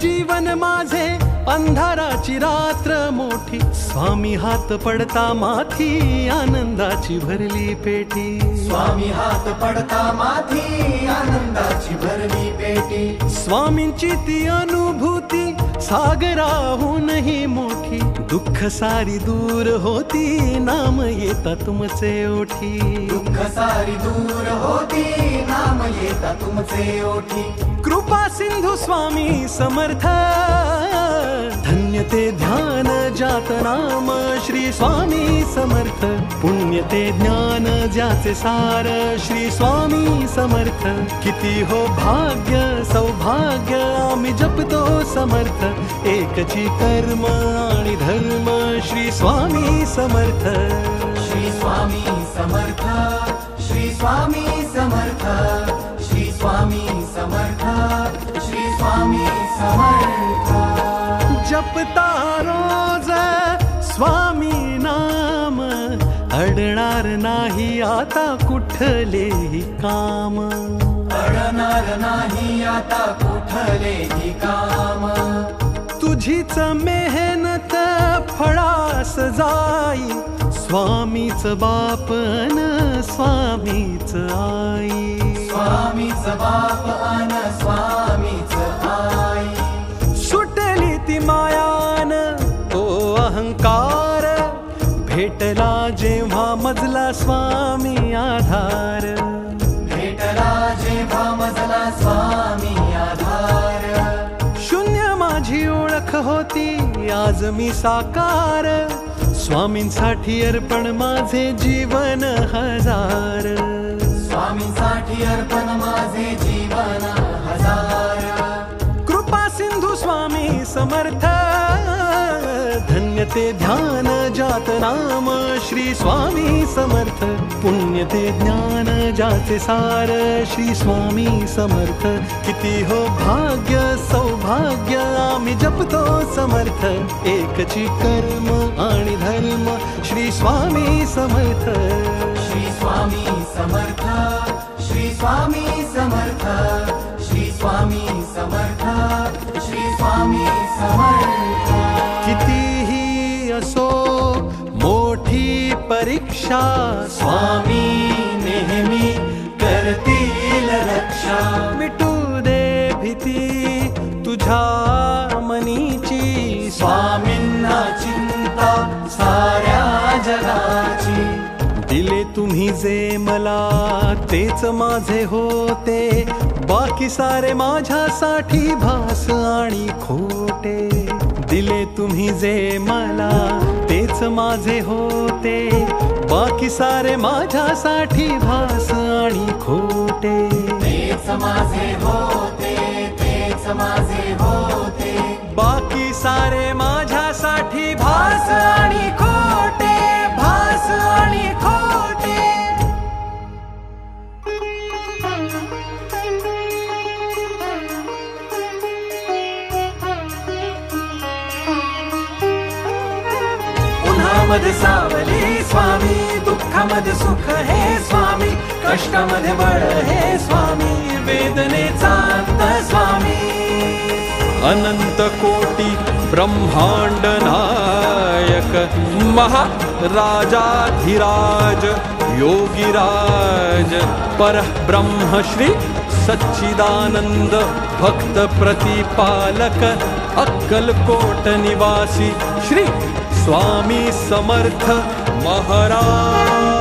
जीवन माझे अंधाराची रात्र मोठी, स्वामी हात पडता माथी आनंदाची भरली पेटी, स्वामी हात पडता माथी आनंदाची भरली पेटी, स्वामींची ती अनुभूती सागराहूनही मोठी, दुःख सारी दूर होती नाम येता तुमचे ओठी, दुःख सारी दूर होती नाम येता तुमचे ओठी, कृपा सिंधू स्वामी समर्थ, धन्य ते ध्यान जात नाम श्री स्वामी समर्थ, पुण्य ते ज्ञान ज्याचे सार श्री स्वामी समर्थ, किती हो भाग्य सौभाग्य आम्ही जपतो समर्थ, एकची कर्म आणि धर्म श्री स्वामी समर्थ, श्री स्वामी समर्थ, श्री स्वामी समर्थ, श्री स्वामी समर्थ, श्री स्वामी समर्थ, जपता रोज स्वामी नाम, अडणार नाही आता कुठलेही काम, अडणार नाही आता कुठलेही काम, तुझीच मेहनत फळास जाई, स्वामीच बाप अन स्वामीच आई, स्वामीच बाप अन स्वामीच आई, सुटली ती मायान तो अहंकार, भेटला जेव्हा मजला स्वामी आधार, भेटला जेव्हा मजला स्वामी आधार, शून्य माझी ओळख होती आज मी साकार, स्वामींसाठी अर्पण माझे जीवन हजार, स्वामींसाठी अर्पण माझे जीवन हजार, कृपा सिंधू स्वामी समर्थ, धन्य ते ध्यान जात नाम श्री स्वामी समर्थ, पुण्य ते ज्ञान जाचे सार श्री स्वामी समर्थ, किती हो भाग्य सौभाग्य आम्ही जपतो समर्थ, एकची कर्म आणि धर्म श्री स्वामी समर्थ, श्री स्वामी समर्थ, श्री स्वामी समर्थ, श्री स्वामी समर्थ, श्री स्वामी समर्थ, कितीही असो मोठी परीक्षा स्वामी नेहमी करतील रक्षा, मिटू दे भीती तुझ्या मनीची, स्वामींना चिंता साऱ्या जगाची, दिले तुम्ही जे मला तेच माझे होते, बाकी सारे माझ्यासाठी भास आणि खोटे, दिले तुम्ही जे मला तेच माझे होते, बाकी सारे माझ्यासाठी भास आणि खोटे, तेच माझे होते, तेच माझे होते, बाकी सारे माझ्यासाठी भास आणि खोटे, भास आणि खोटे, उन्हामध्ये सावली स्वामी, दुःखामध्ये सुख हे स्वामी, कष्टामध्ये बळ हे स्वामी, वेदनेचा अंत स्वामी, अनंत कोटी ब्रह्मांड नायक महाराजाधिराज योगीराज परब्रह्म श्री सच्चिदानंद भक्त प्रतिपालक अक्कलकोट निवासी श्री स्वामी समर्थ महाराज।